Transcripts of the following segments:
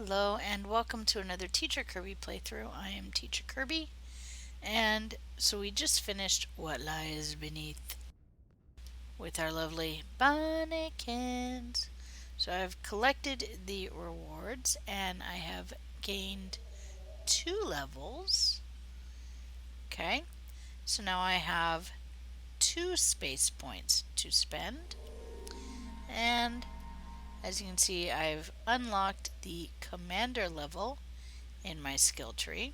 Hello and welcome to another Teacher Kirby playthrough. I am Teacher Kirby, and so we just finished What Lies Beneath with our lovely Bonnikins. So I've collected the rewards and I have gained 2 levels. Okay, so now I have 2 space points to spend, and as you can see, I've unlocked the commander level in my skill tree.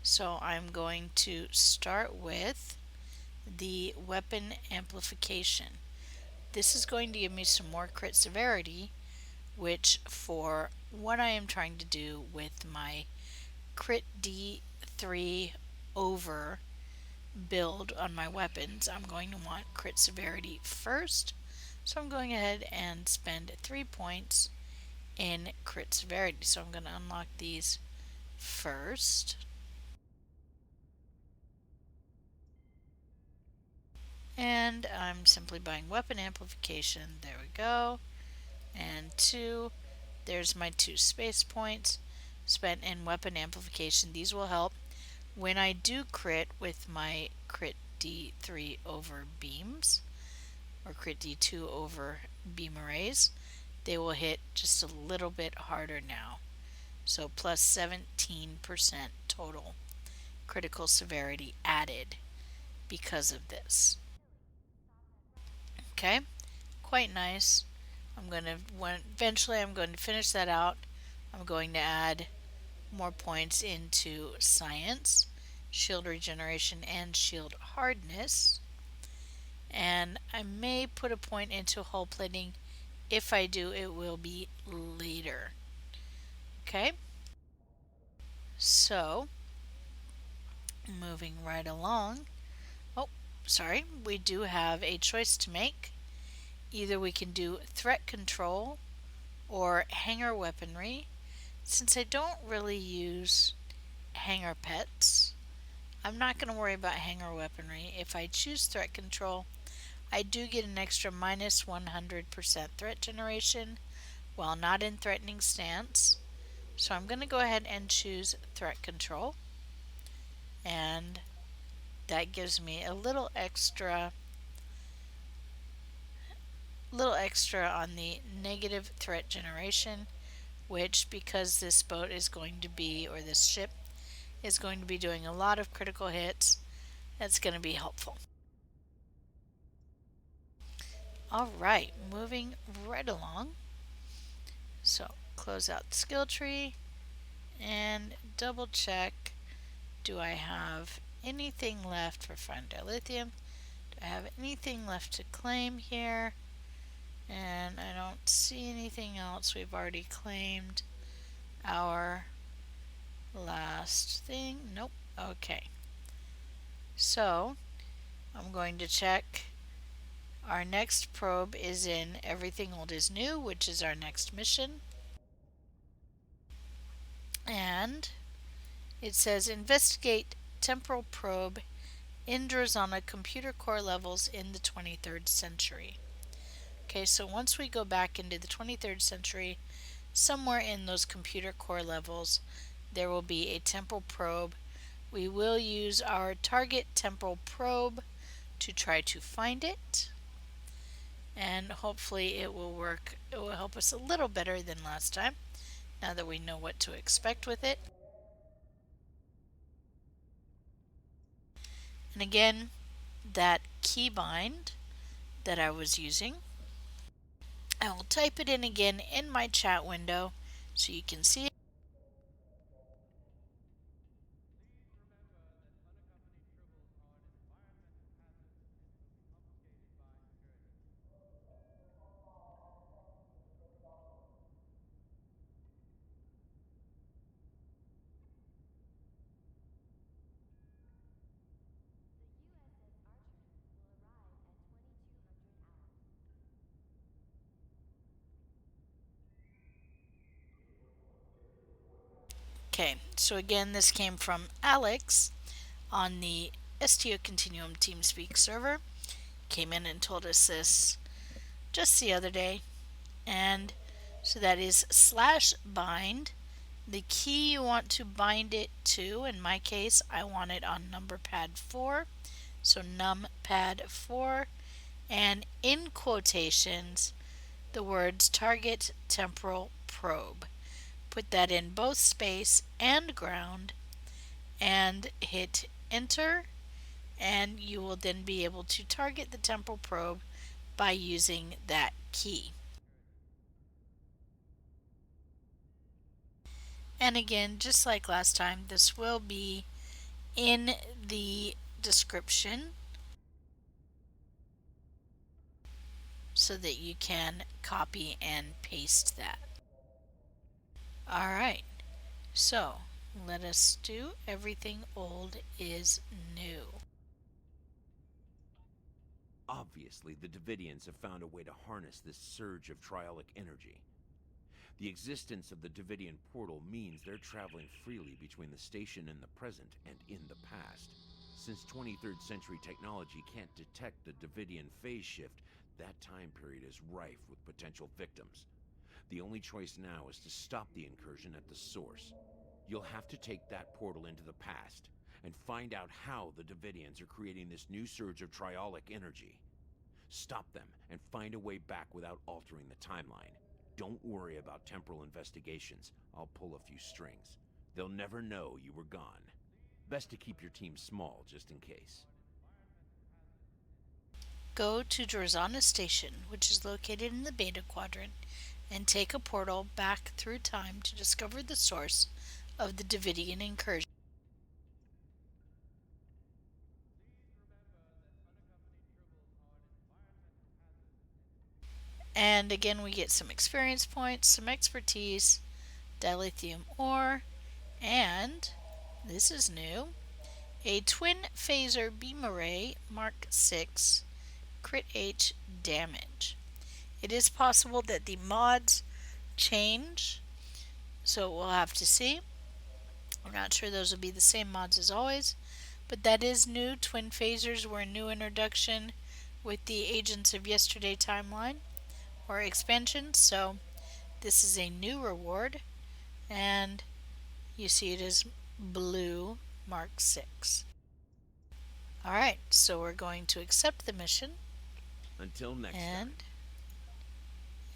So I'm going to start with the weapon amplification. This is going to give me some more crit severity, which for what I am trying to do with my crit D3 over build on my weapons, I'm going to want crit severity first. So I'm going ahead and spend 3 points in crit severity. So I'm going to unlock these first. And I'm simply buying weapon amplification. There we go. And 2. There's my 2 space points spent in weapon amplification. These will help when I do crit with my crit D3 over beams, or crit D2 over beam arrays. They will hit just a little bit harder now. So plus 17% total critical severity added because of this. Okay, quite nice. Eventually I'm going to finish that out. I'm going to add more points into science, shield regeneration, and shield hardness. And I may put a point into hull plating. If I do, it will be later. Okay, so moving right along. Oh, sorry, we do have a choice to make. Either we can do threat control or hanger weaponry. Since I don't really use hanger pets, I'm not going to worry about hanger weaponry. If I choose threat control, I do get an extra minus 100% threat generation while not in threatening stance. So I'm going to go ahead and choose threat control, and that gives me a little extra on the negative threat generation, which, because this boat is going to be, or this ship is going to be doing a lot of critical hits, that's going to be helpful. Alright, moving right along. So close out the skill tree and double check, do I have anything left for fine dilithium? Do I have anything left to claim here? And I don't see anything else. We've already claimed our last thing. Nope. Okay. So I'm going to check. Our next probe is in Everything Old is New, which is our next mission. And it says investigate Temporal Probe Indrazana computer core levels in the 23rd century. Okay, so once we go back into the 23rd century, somewhere in those computer core levels, there will be a temporal probe. We will use our target temporal probe to try to find it, and hopefully it will work. It will help us a little better than last time, now that we know what to expect with it. And again, that keybind that I was using, I will type it in again in my chat window so you can see it. Okay, so again, this came from Alex on the STO Continuum TeamSpeak server. Came in and told us this just the other day. And So that is /bind. The key you want to bind it to, in my case, I want it on number pad 4. So numpad 4. And in quotations, the words target temporal probe. Put that in both space and ground and hit enter, and you will then be able to target the temporal probe by using that key. And again, just like last time, this will be in the description so that you can copy and paste that. Alright, so let us do everything old is new. Obviously, the Davidians have found a way to harness this surge of triolic energy. The existence of the Davidian Portal means they're traveling freely between the station in the present and in the past. Since 23rd century technology can't detect the Davidian phase shift, that time period is rife with potential victims. The only choice now is to stop the incursion at the source. You'll have to take that portal into the past and find out how the Davidians are creating this new surge of triolic energy. Stop them and find a way back without altering the timeline. Don't worry about temporal investigations. I'll pull a few strings. They'll never know you were gone. Best to keep your team small just in case. Go to Drazana Station, which is located in the Beta Quadrant, and take a portal back through time to discover the source of the Davidian incursion. And again, we get some experience points, some expertise, dilithium ore, and this is new, a twin phaser beam array Mark 6 crit H damage. It is possible that the mods change, so we'll have to see. I'm not sure those will be the same mods as always, but that is new. Twin phasers were a new introduction with the Agents of Yesterday timeline or expansion, so this is a new reward, and you see it is blue Mark 6. Alright, so we're going to accept the mission. Until next and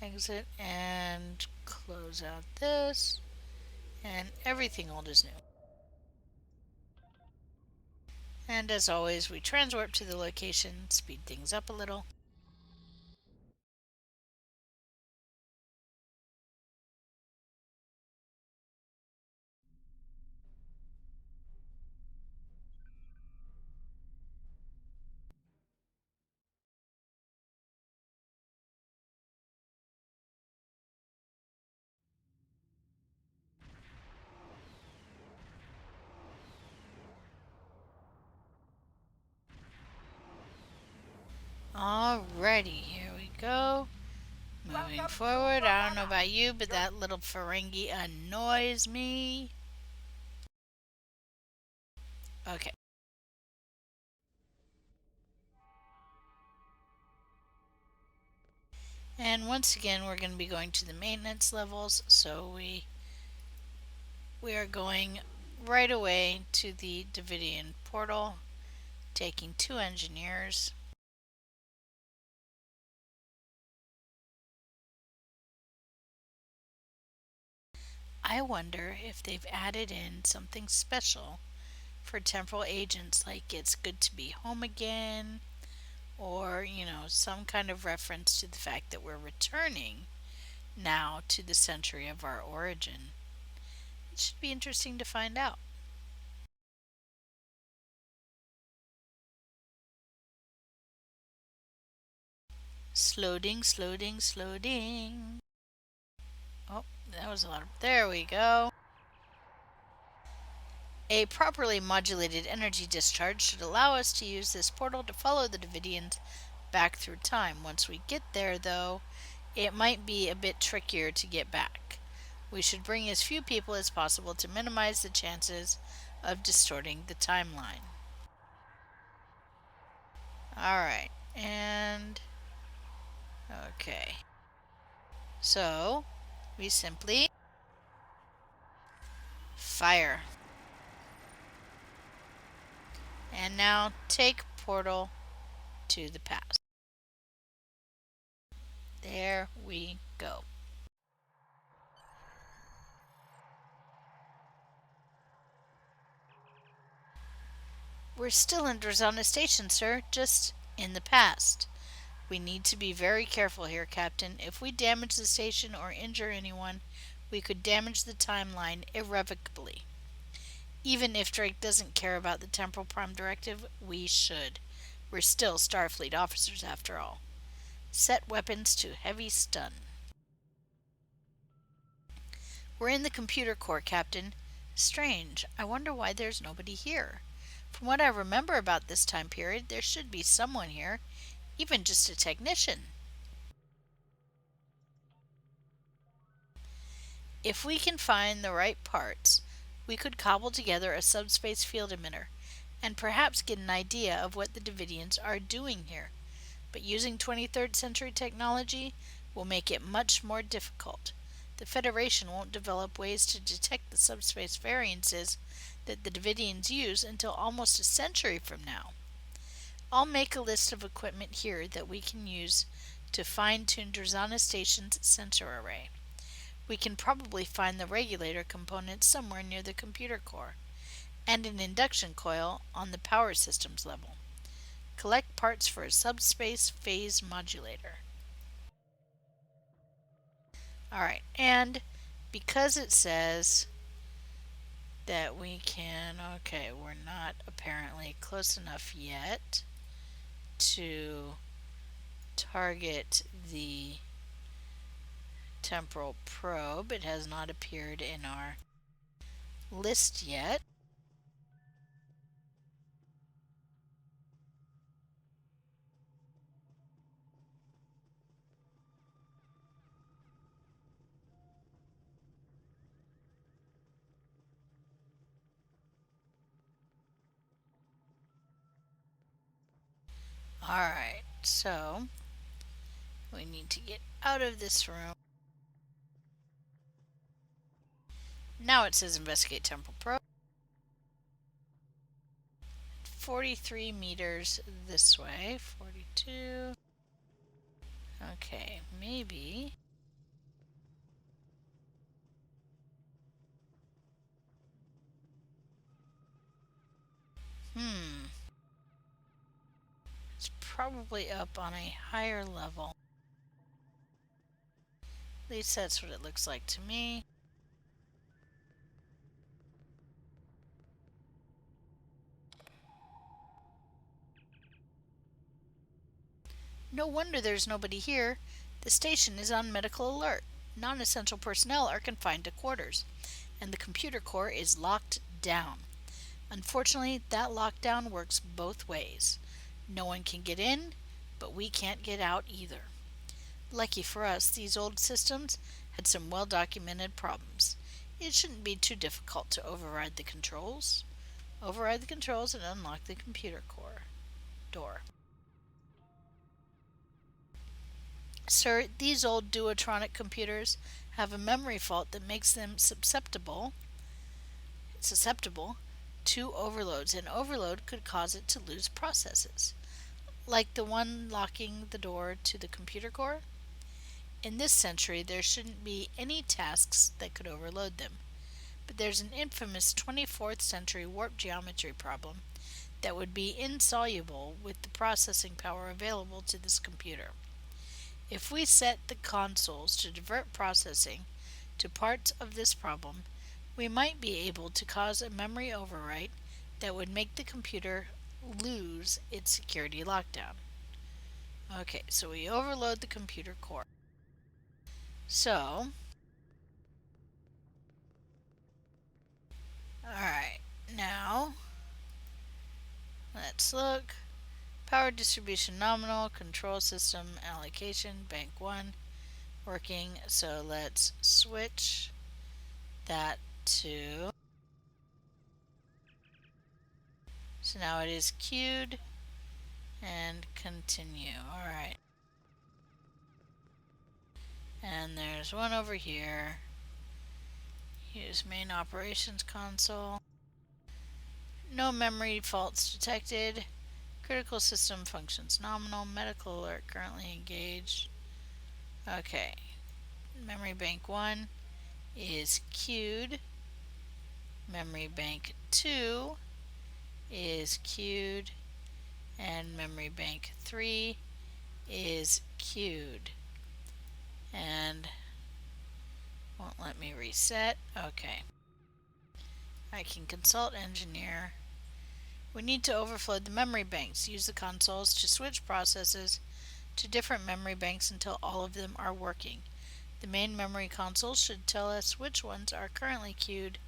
time. Exit and close out this, and everything old is new. And as always, we transwarp to the location, speed things up a little. Alrighty, here we go. Moving forward, I don't know about you, but that little Ferengi annoys me. Okay. And once again, we're going to be going to the maintenance levels, so we are going right away to the Davidian Portal, taking 2 engineers. I wonder if they've added in something special for temporal agents, like it's good to be home again, or, some kind of reference to the fact that we're returning now to the century of our origin. It should be interesting to find out. Slowing, slowing, slowing. Oh, that was a lot of... There we go. A properly modulated energy discharge should allow us to use this portal to follow the Davidians back through time. Once we get there, though, it might be a bit trickier to get back. We should bring as few people as possible to minimize the chances of distorting the timeline. Alright, and... okay. So, we simply fire. And now take portal to the past. There we go. We're still in Drazana Station, sir, just in the past. We need to be very careful here, Captain. If we damage the station or injure anyone, we could damage the timeline irrevocably. Even if Drake doesn't care about the Temporal Probe directive, we should. We're still Starfleet officers after all. Set weapons to heavy stun. We're in the computer core, Captain. Strange. I wonder why there's nobody here. From what I remember about this time period, there should be someone here, even just a technician. If we can find the right parts, we could cobble together a subspace field emitter and perhaps get an idea of what the Davidians are doing here. But using 23rd century technology will make it much more difficult. The Federation won't develop ways to detect the subspace variances that the Davidians use until almost a century from now. I'll make a list of equipment here that we can use to fine-tune Drazana Station's sensor array. We can probably find the regulator component somewhere near the computer core, and an induction coil on the power systems level. Collect parts for a subspace phase modulator. Alright, and because it says that we can, okay, we're not apparently close enough yet to target the temporal probe. It has not appeared in our list yet. Alright, so we need to get out of this room. Now it says investigate temporal probe. 43 meters this way. 42. Okay, maybe. It's probably up on a higher level. At least that's what it looks like to me. No wonder there's nobody here. The station is on medical alert. Non-essential personnel are confined to quarters, and the computer core is locked down. Unfortunately, that lockdown works both ways. No one can get in, but we can't get out either. Lucky for us, these old systems had some well-documented problems. It shouldn't be too difficult to override the controls. Override the controls and unlock the computer core door. Sir, these old duotronic computers have a memory fault that makes them susceptible to overloads, and overload could cause it to lose processes, like the one locking the door to the computer core. In this century, there shouldn't be any tasks that could overload them, but there's an infamous 24th century warp geometry problem that would be insoluble with the processing power available to this computer. If we set the consoles to divert processing to parts of this problem, we might be able to cause a memory overwrite that would make the computer lose its security lockdown. Okay, so we overload the computer core. So, alright, now let's look. Power distribution nominal, control system allocation, bank 1, working. So let's switch that to, so now it is queued, and continue. Alright. And there's one over here. Use main operations console. No memory faults detected. Critical system functions nominal. Medical alert currently engaged. Okay. Memory bank 1 is queued. Memory bank 2 is queued. And memory bank 3 is queued. And won't let me reset. Okay. I can consult engineer. We need to overflow the memory banks. Use the consoles to switch processes to different memory banks until all of them are working. The main memory console should tell us which ones are currently queued,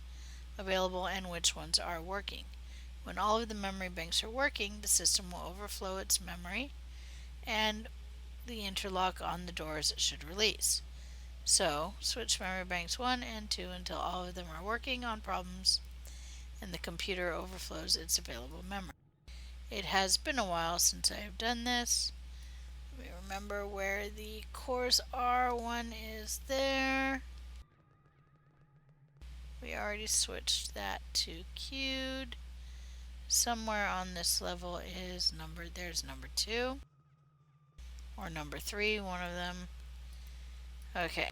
available, and which ones are working. When all of the memory banks are working, the system will overflow its memory and the interlock on the doors should release. So, switch memory banks 1 and 2 until all of them are working on problems and the computer overflows its available memory. It has been a while since I have done this. Let me remember where the cores are. One is there. We already switched that to queued. Somewhere on this level is there's number 2 or number 3, one of them. Okay.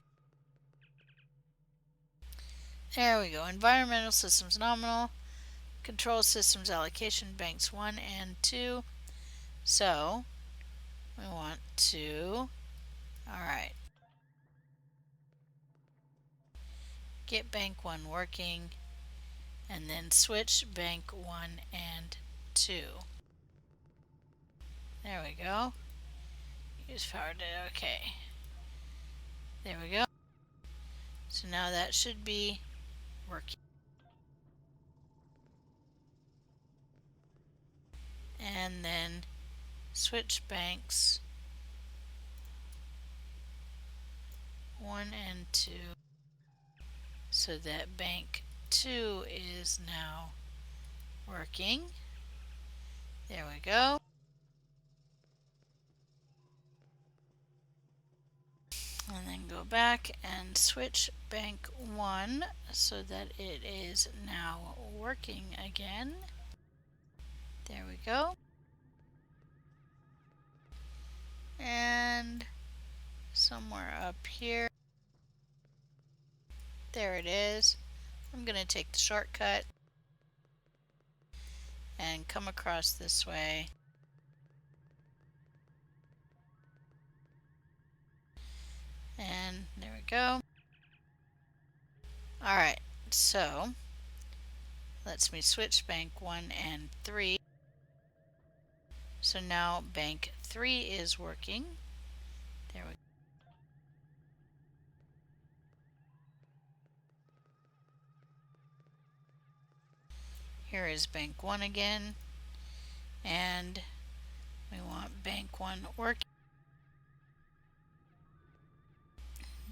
There we go. Environmental systems nominal. Control systems allocation banks 1 and 2. So we want to, alright, get bank 1 working and then switch bank 1 and 2. There we go. Use power data. Okay. There we go. So now that should be working. And then switch banks 1 and 2 so that bank 2 is now working. There we go. And then go back and switch bank 1 so that it is now working again. There we go. And somewhere up here, there it is. I'm going to take the shortcut and come across this way. And there we go. Alright, so lets me switch bank 1 and 3. So now bank 3 is working. There we go. Here is bank 1 again. And we want bank 1 working.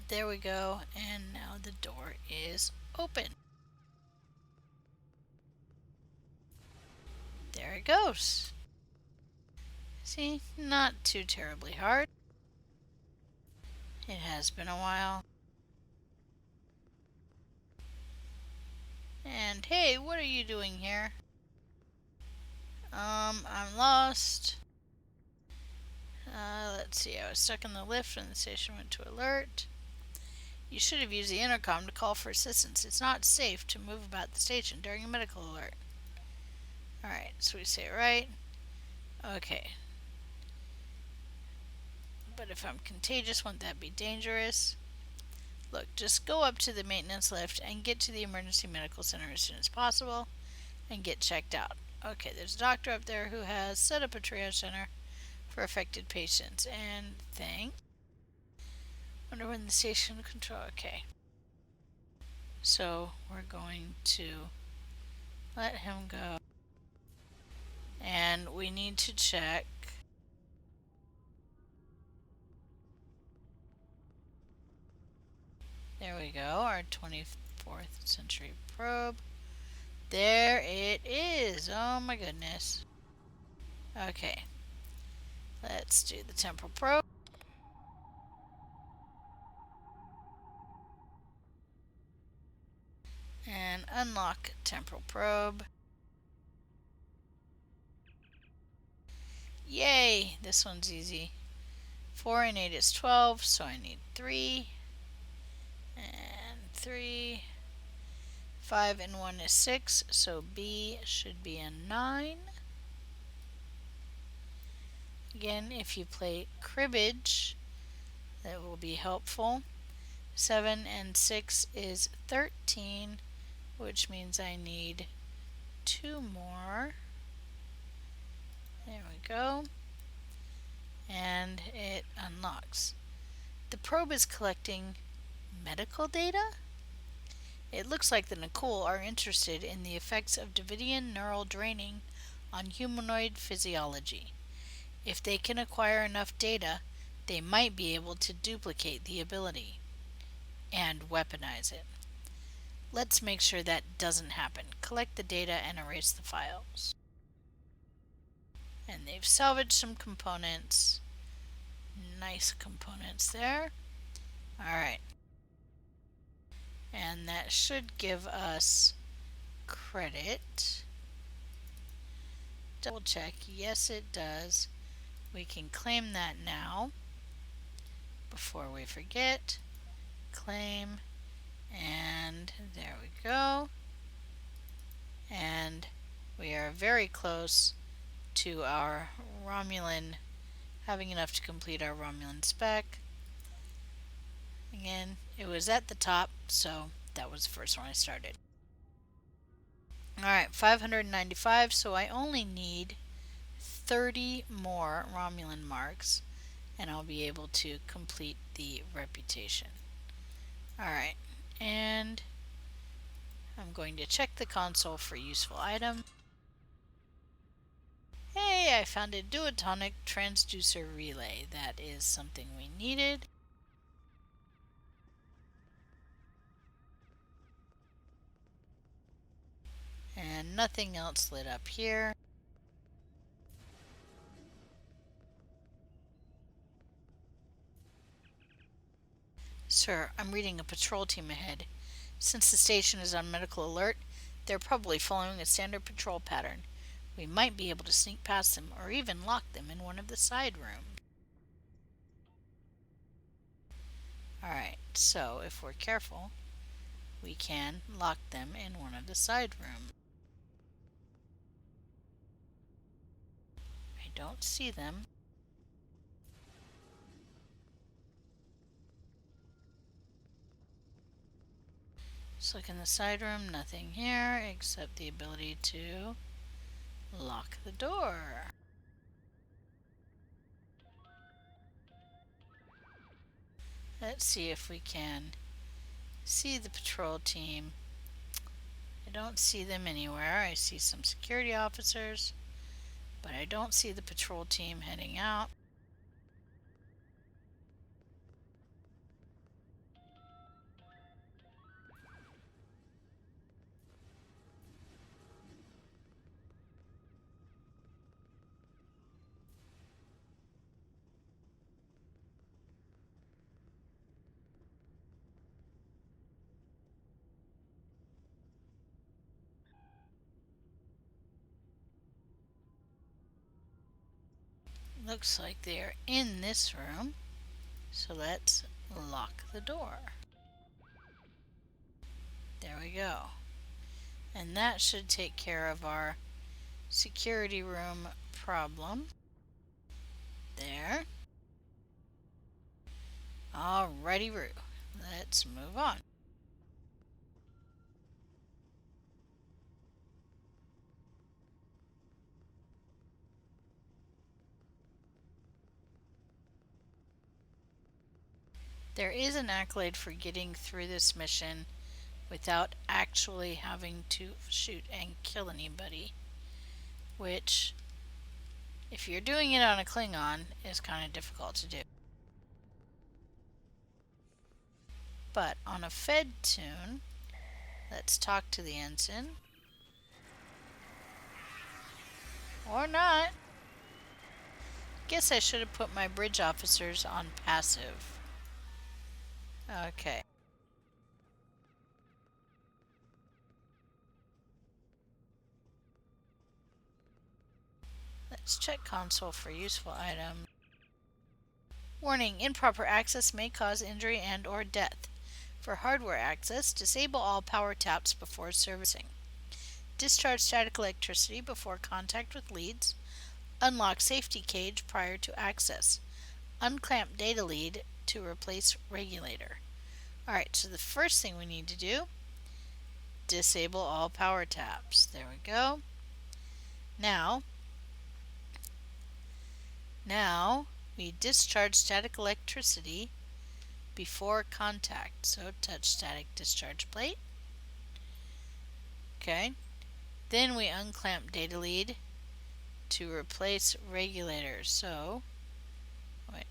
There we go. And now the door is open. There it goes. See, not too terribly hard. It has been a while. And hey, what are you doing here? I'm lost. Let's see, I was stuck in the lift when the station went to alert. You should have used the intercom to call for assistance. It's not safe to move about the station during a medical alert. Alright, so we say right. Okay. But if I'm contagious, won't that be dangerous? Look, just go up to the maintenance lift and get to the emergency medical center as soon as possible and get checked out. Okay, there's a doctor up there who has set up a triage center for affected patients. And wonder when the station control. Okay. So we're going to let him go. And we need to check. There we go, our 24th century probe. There it is. Oh my goodness. Okay. Let's do the temporal probe. unlock Temporal Probe. Yay! This one's easy. 4 and 8 is 12, so I need 3. And 3. 5 and 1 is 6, so B should be a 9. Again, if you play cribbage, that will be helpful. 7 and 6 is 13, which means I need 2 more. There we go. And it unlocks. The probe is collecting medical data? It looks like the Nicole are interested in the effects of Davidian neural draining on humanoid physiology. If they can acquire enough data, they might be able to duplicate the ability and weaponize it. Let's make sure that doesn't happen. Collect the data and erase the files. And they've salvaged some components. Nice components there. Alright. And that should give us credit. Double check. Yes, it does. We can claim that now. Before we forget. Claim. And there we go. And we are very close to our Romulan, having enough to complete our Romulan spec. Again, it was at the top, so that was the first one I started. Alright, 595, so I only need 30 more Romulan marks, and I'll be able to complete the reputation. Alright, and I'm going to check the console for useful item. Hey, I found a duotonic transducer relay. That is something we needed. And nothing else lit up here. Sir, I'm reading a patrol team ahead. Since the station is on medical alert, they're probably following a standard patrol pattern. We might be able to sneak past them or even lock them in one of the side rooms. Alright, so if we're careful, we can lock them in one of the side rooms. I don't see them. Let's look in the side room, nothing here except the ability to lock the door. Let's see if we can see the patrol team. I don't see them anywhere. I see some security officers, but I don't see the patrol team heading out. Looks like they are in this room, so let's lock the door. There we go. And that should take care of our security room problem. There. Alrighty, Roo. Let's move on. There is an accolade for getting through this mission without actually having to shoot and kill anybody, which, if you're doing it on a Klingon, is kind of difficult to do. But on a Fed tune, let's talk to the ensign. Or not. Guess I should have put my bridge officers on passive. Okay. Let's check console for useful item. Warning, improper access may cause injury and or death. For hardware access, disable all power taps before servicing. Discharge static electricity before contact with leads. Unlock safety cage prior to access. Unclamp data lead to replace regulator. Alright, so the first thing we need to do, disable all power taps. There we go. Now we discharge static electricity before contact. So touch static discharge plate. Okay. Then we unclamp data lead to replace regulator. So, wait.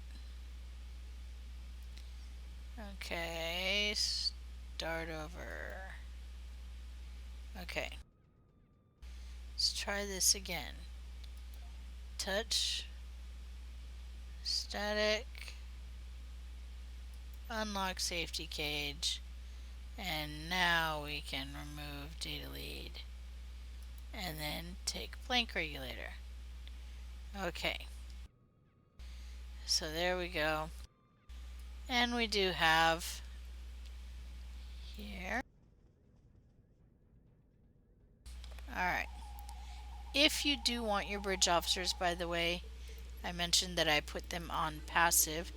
Okay, start over. Okay. Let's try this again. Touch static, unlock safety cage, and now we can remove data lead and then take blank regulator. Okay, so there we go, and we do have here. Alright, if you do want your bridge officers, by the way, I mentioned that I put them on passive.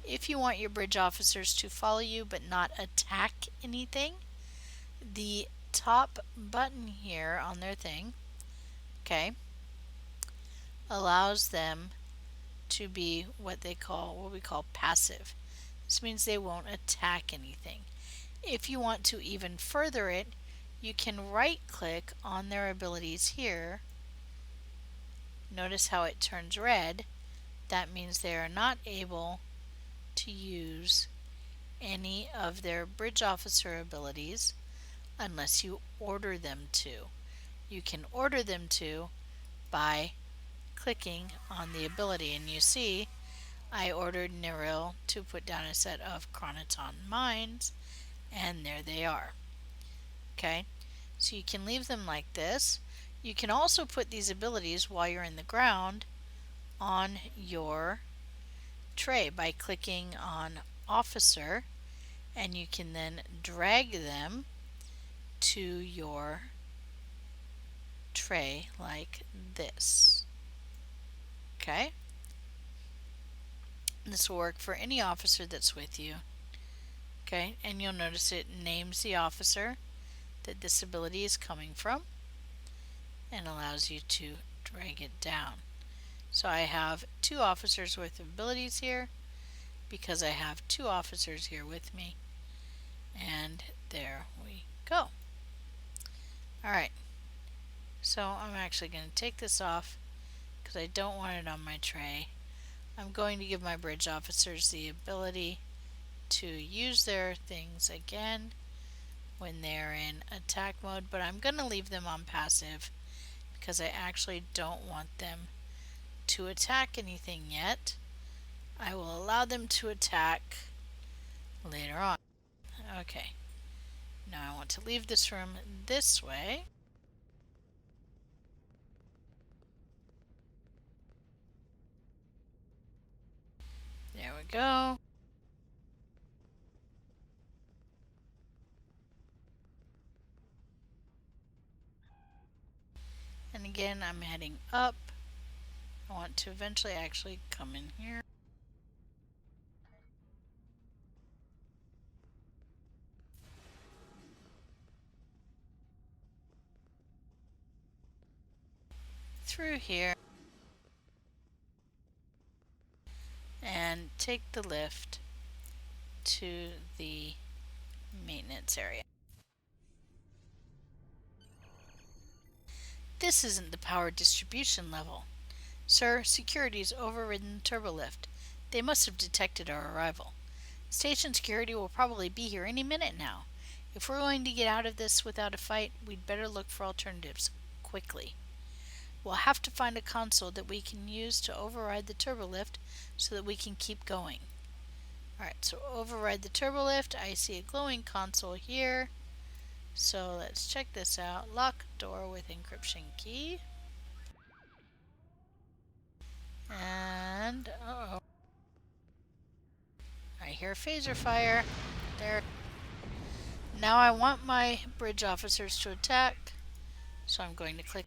If you want your bridge officers to follow you but not attack anything, the top button here on their thing, okay, allows them to be what we call passive. This means they won't attack anything. If you want to even further it, you can right click on their abilities here. Notice how it turns red. That means they are not able to use any of their bridge officer abilities unless you order them to. You can order them to by clicking on the ability, and you see I ordered Neril to put down a set of Chronoton mines, and there they are. Okay, so you can leave them like this. You can also put these abilities while you're in the ground on your tray by clicking on officer, and you can then drag them to your tray like this. Okay, this will work for any officer that's with you. Okay, and you'll notice it names the officer that this ability is coming from and allows you to drag it down. So I have 2 officers with abilities here because I have 2 officers here with me, and there we go. Alright, so I'm actually going to take this off because I don't want it on my tray. I'm going to give my bridge officers the ability to use their things again when they're in attack mode, but I'm going to leave them on passive because I actually don't want them to attack anything yet. I will allow them to attack later on. Okay, now I want to leave this room this way. There we go. And again, I'm heading up. I want to eventually actually come in here. Through here. And take the lift to the maintenance area. This isn't the power distribution level. Sir, security's overridden the turbo lift. They must have detected our arrival. Station security will probably be here any minute now. If we're going to get out of this without a fight, we'd better look for alternatives quickly. We'll have to find a console that we can use to override the turbo lift so that we can keep going. Alright, so override the turbo lift. I see a glowing console here. So let's check this out. Lock door with encryption key. And, uh-oh. I hear phaser fire. There. Now I want my bridge officers to attack. So I'm going to click.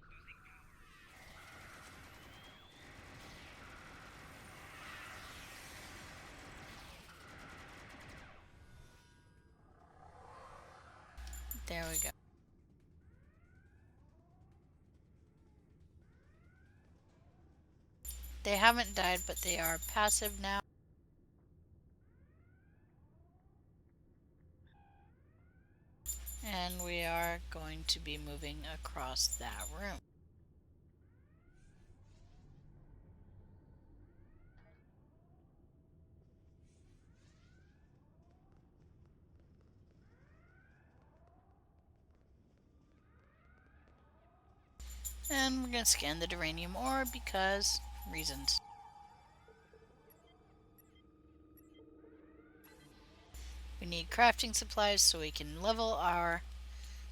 There we go. They haven't died, but they are passive now. And we are going to be moving across that room. And we're going to scan the duranium ore because reasons. We need crafting supplies so we can level our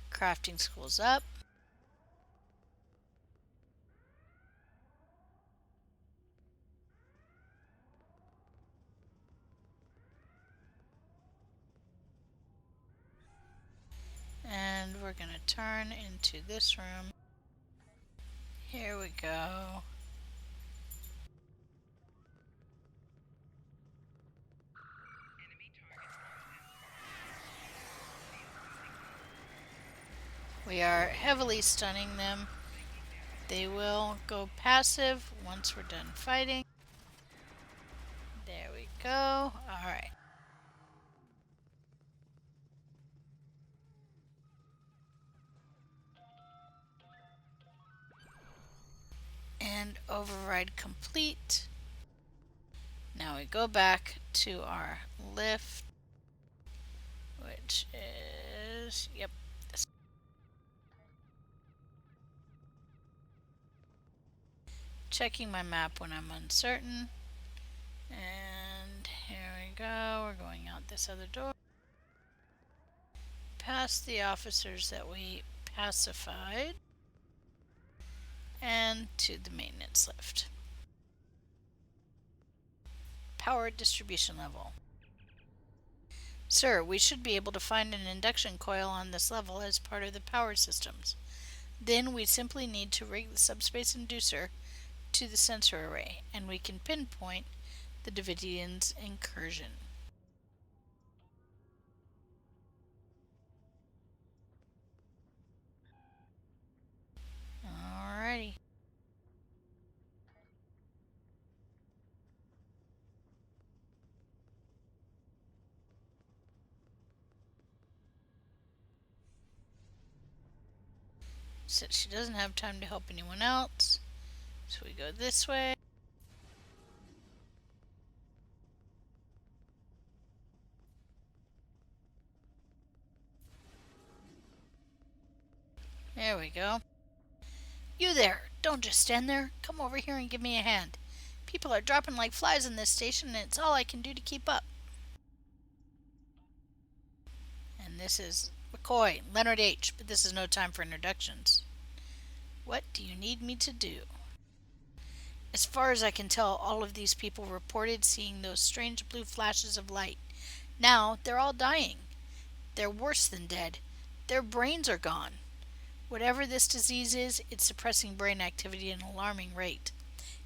crafting schools up. And we're going to turn into this room. Here we go. We are heavily stunning them. They will go passive once we're done fighting. There we go. Alright. And override complete. Now we go back to our lift, which is, yep, this. Checking my map when I'm uncertain. And here we go. We're going out this other door. Past the officers that we pacified. And to the maintenance lift. Power distribution level. Sir, we should be able to find an induction coil on this level as part of the power systems. Then we simply need to rig the subspace inducer to the sensor array, and we can pinpoint the Davidian's incursion. Alrighty. Since she doesn't have time to help anyone else, so we go this way. There we go. You there! Don't just stand there. Come over here and give me a hand. People are dropping like flies in this station, and it's all I can do to keep up. And this is McCoy, Leonard H., but this is no time for introductions. What do you need me to do? As far as I can tell, all of these people reported seeing those strange blue flashes of light. Now, they're all dying. They're worse than dead. Their brains are gone. Whatever this disease is, it's suppressing brain activity at an alarming rate.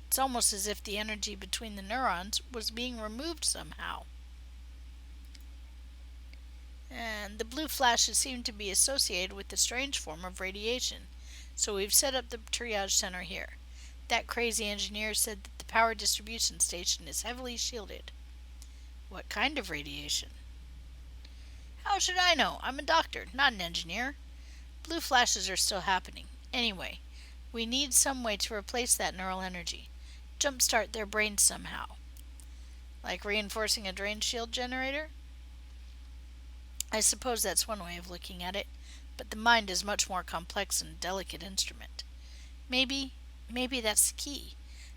It's almost as if the energy between the neurons was being removed somehow. And the blue flashes seem to be associated with a strange form of radiation. So we've set up the triage center here. That crazy engineer said that the power distribution station is heavily shielded. What kind of radiation? How should I know? I'm a doctor, not an engineer. Blue flashes are still happening. Anyway, we need some way to replace that neural energy. Jumpstart their brains somehow. Like reinforcing a drain shield generator? I suppose that's one way of looking at it, but the mind is much more complex and delicate instrument. Maybe that's the key.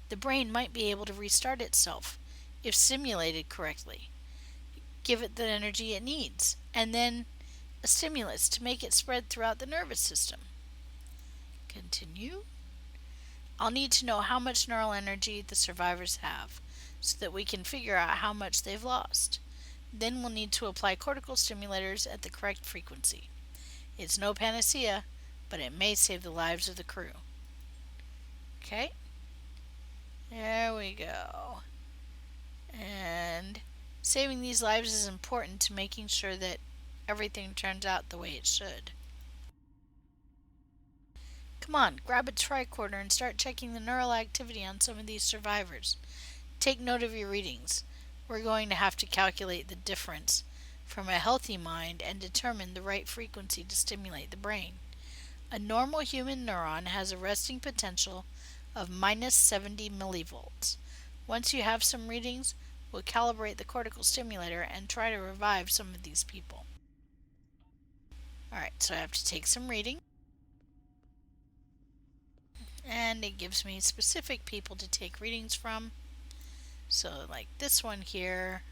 The brain might be able to restart itself, if simulated correctly. Give it the energy it needs, and then a stimulus to make it spread throughout the nervous system. Continue. I'll need to know how much neural energy the survivors have so that we can figure out how much they've lost. Then we'll need to apply cortical stimulators at the correct frequency. It's no panacea, but it may save the lives of the crew. Okay, there we go. And saving these lives is important to making sure that everything turns out the way it should. Come on, grab a tricorder and start checking the neural activity on some of these survivors. Take note of your readings. We're going to have to calculate the difference from a healthy mind and determine the right frequency to stimulate the brain. A normal human neuron has a resting potential of minus 70 millivolts. Once you have some readings, we'll calibrate the cortical stimulator and try to revive some of these people. Alright, so I have to take some reading. And it gives me specific people to take readings from. So like this one here.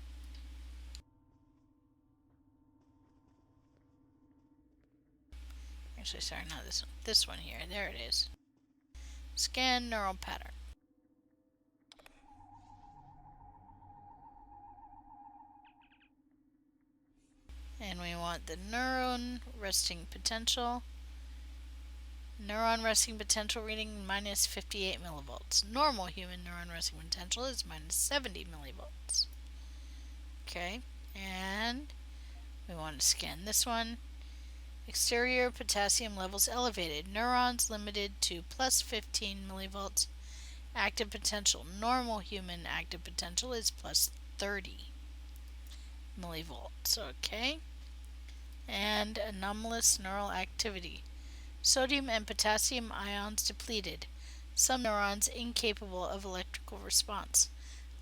Actually, sorry, not this one. This one here. There it is. Scan neural pattern. And we want the neuron resting potential. Neuron resting potential reading minus 58 millivolts. Normal human neuron resting potential is minus 70 millivolts. Okay, and we want to scan this one. Exterior potassium levels elevated. Neurons limited to plus 15 millivolts. Active potential. Normal human active potential is plus 30 millivolts. Okay. And anomalous neural activity. Sodium and potassium ions depleted. Some neurons incapable of electrical response.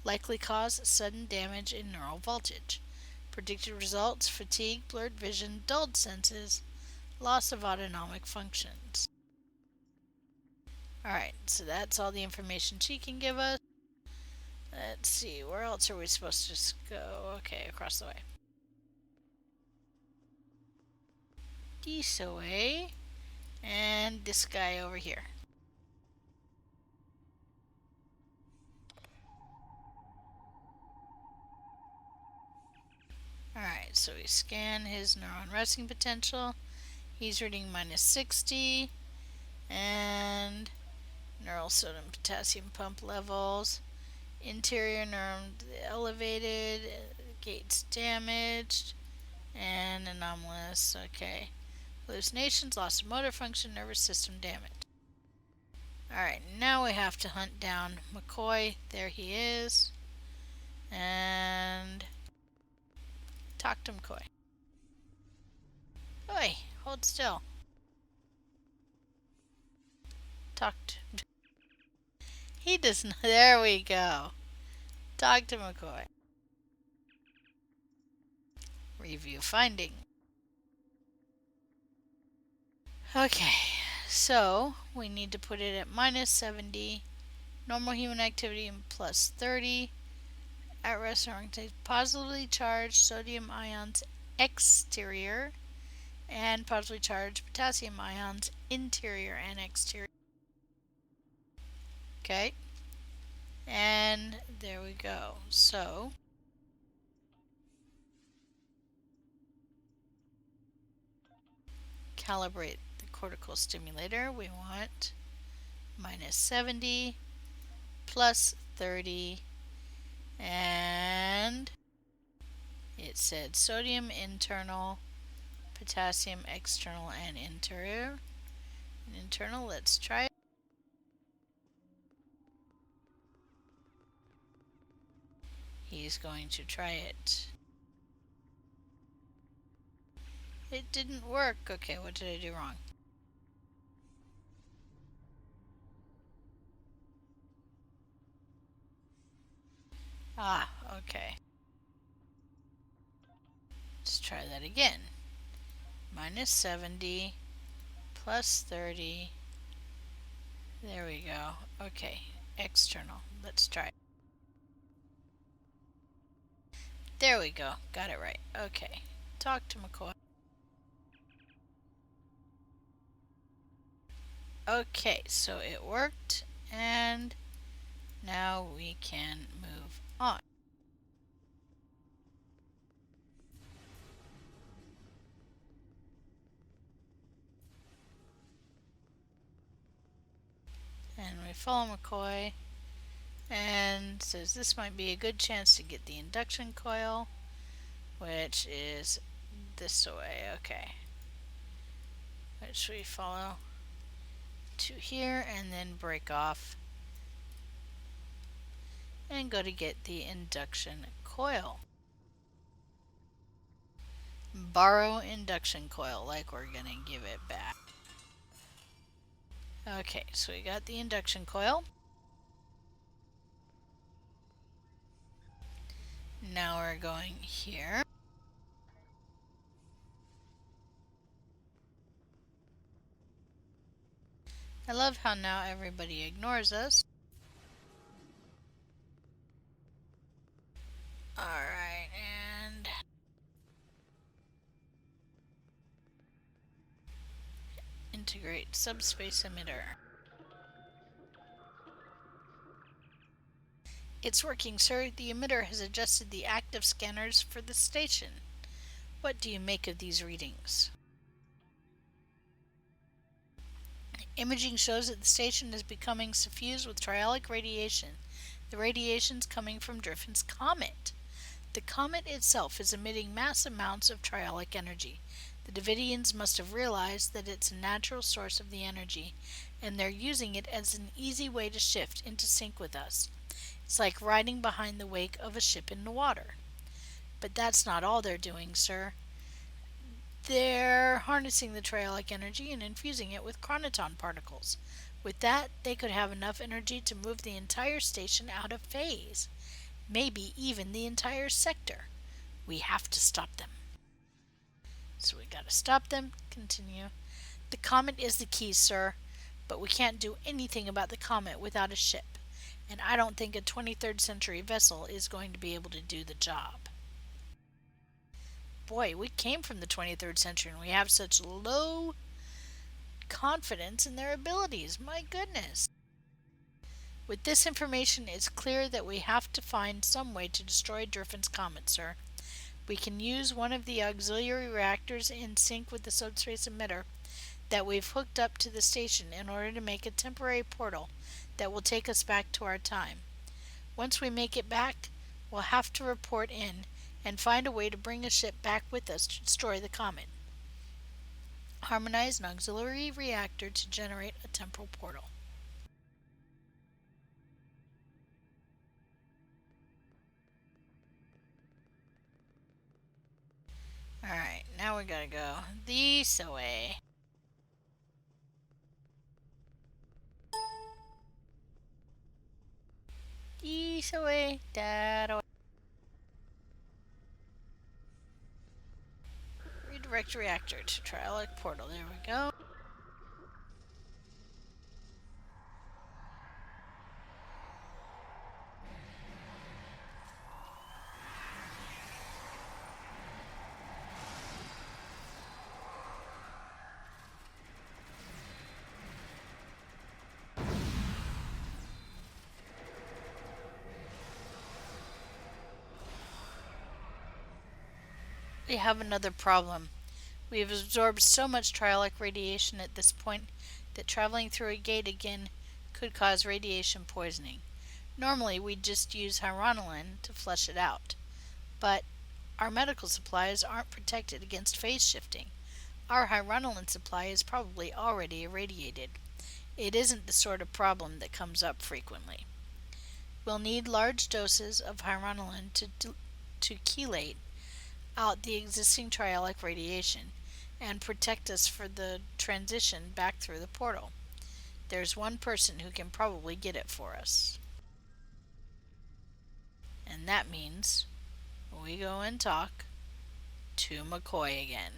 Likely cause sudden damage in neural voltage. Predicted results: fatigue, blurred vision, dulled senses, loss of autonomic functions. Alright, so that's all the information she can give us. Let's see, where else are we supposed to go? Okay, across the way. This away. And this guy over here. Alright, so we scan his neuron resting potential. He's reading minus 60. And neural sodium potassium pump levels. Interior neuron elevated. Gates damaged. And anomalous. Okay. Hallucinations, loss of motor function, nervous system damage. Alright, now we have to hunt down McCoy. There he is. And talk to McCoy. Oi, hold still. Talk to... He does not... There we go. Talk to McCoy. Review finding. Okay, so we need to put it at minus 70. Normal human activity plus 30. At rest orientation, positively charged sodium ions exterior and positively charged potassium ions interior and exterior. Okay, and there we go. So calibrate the cortical stimulator. We want minus 70 plus 30, and it said sodium internal, potassium external and interior. Internal, let's try it. He's going to try it. It didn't work. Okay, what did I do wrong? Ah, okay. Let's try that again. Minus 70 plus 30. There we go. Okay, external. Let's try it. There we go. Got it right. Okay. Talk to McCoy. Okay, so it worked, and now we can move on. And we follow McCoy and says this might be a good chance to get the induction coil, which is this way. Okay. Which we follow to here and then break off and go to get the induction coil. Borrow induction coil, like we're gonna give it back. Okay, so we got the induction coil. Now we're going here. I love how now everybody ignores us. Alright, and integrate subspace emitter. It's working, sir. The emitter has adjusted the active scanners for the station. What do you make of these readings? Imaging shows that the station is becoming suffused with triolic radiation. The radiation's coming from Driffin's comet. The comet itself is emitting mass amounts of triolic energy. The Davidians must have realized that it's a natural source of the energy, and they're using it as an easy way to shift into sync with us. It's like riding behind the wake of a ship in the water. But that's not all they're doing, sir. They're harnessing the triolic energy and infusing it with chronoton particles. With that, they could have enough energy to move the entire station out of phase. Maybe even the entire sector. We have to stop them. So we gotta stop them. Continue. The comet is the key, sir. But we can't do anything about the comet without a ship. And I don't think a 23rd century vessel is going to be able to do the job. Boy, we came from the 23rd century and we have such low confidence in their abilities. My goodness. With this information, it's clear that we have to find some way to destroy Driffin's comet, sir. We can use one of the auxiliary reactors in sync with the subspace emitter that we've hooked up to the station in order to make a temporary portal that will take us back to our time. Once we make it back, we'll have to report in and find a way to bring a ship back with us to destroy the comet. Harmonize an auxiliary reactor to generate a temporal portal. Alright, now we gotta go this way. This way, that way. Redirect reactor to triolic portal. There we go. We have another problem. We have absorbed so much triolic radiation at this point that traveling through a gate again could cause radiation poisoning. Normally, we'd just use hyronolin to flush it out. But our medical supplies aren't protected against phase shifting. Our hyronolin supply is probably already irradiated. It isn't the sort of problem that comes up frequently. We'll need large doses of hyronolin to chelate out the existing triolic radiation and protect us for the transition back through the portal. There's one person who can probably get it for us. And that means we go and talk to McCoy again.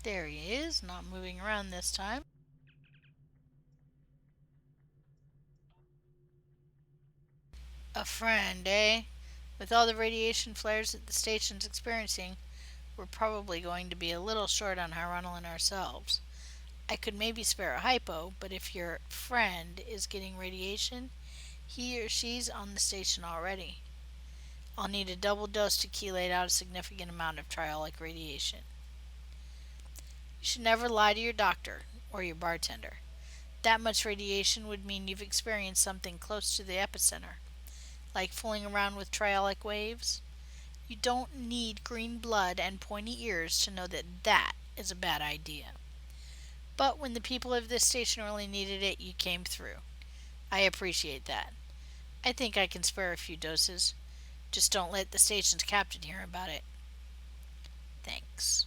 There he is, not moving around this time. A friend, eh? With all the radiation flares that the station's experiencing, we're probably going to be a little short on Hyronolin ourselves. I could maybe spare a hypo, but if your friend is getting radiation, he or she's on the station already. I'll need a double dose to chelate out a significant amount of triolic radiation. You should never lie to your doctor or your bartender. That much radiation would mean you've experienced something close to the epicenter, like fooling around with triolic waves. You don't need green blood and pointy ears to know that that is a bad idea. But when the people of this station really needed it, you came through. I appreciate that. I think I can spare a few doses. Just don't let the station's captain hear about it. Thanks.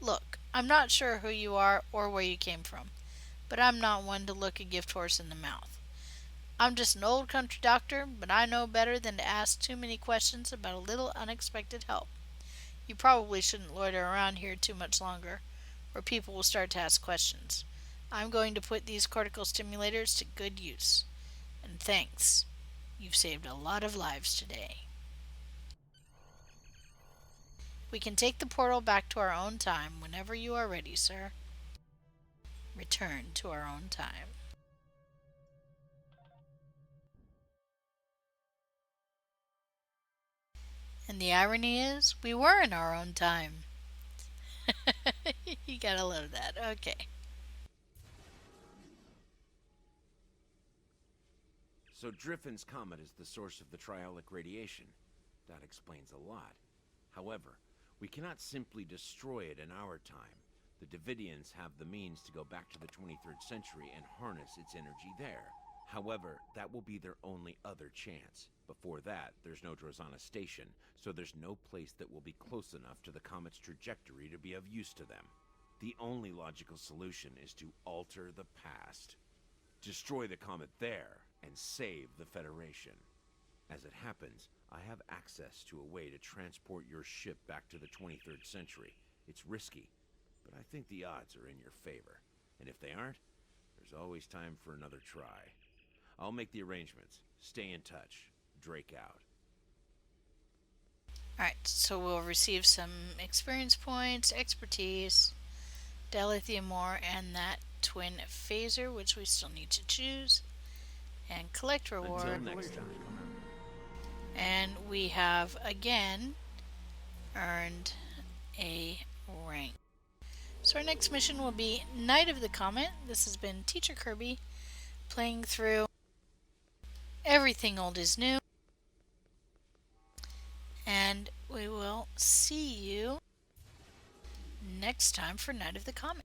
Look, I'm not sure who you are or where you came from, but I'm not one to look a gift horse in the mouth. I'm just an old country doctor, but I know better than to ask too many questions about a little unexpected help. You probably shouldn't loiter around here too much longer, or people will start to ask questions. I'm going to put these cortical stimulators to good use. And thanks. You've saved a lot of lives today. We can take the portal back to our own time whenever you are ready, sir. Return to our own time. And the irony is, we were in our own time. You gotta love that. Okay. So Driffin's comet is the source of the triolic radiation. That explains a lot. However, we cannot simply destroy it in our time. The Davidians have the means to go back to the 23rd century and harness its energy there. However, that will be their only other chance. Before that, there's no Drozana station, so there's no place that will be close enough to the comet's trajectory to be of use to them. The only logical solution is to alter the past. Destroy the comet there, and save the Federation. As it happens, I have access to a way to transport your ship back to the 23rd century. It's risky, but I think the odds are in your favor. And if they aren't, there's always time for another try. I'll make the arrangements. Stay in touch. Drake out. Alright, so we'll receive some experience points, expertise, dilithium ore, and that twin phaser, which we still need to choose. And collect reward. Until next time. And we have again earned a rank. So our next mission will be Night of the Comet. This has been Teacher Kirby playing through Everything Old is New. And we will see you next time for Night of the Comet.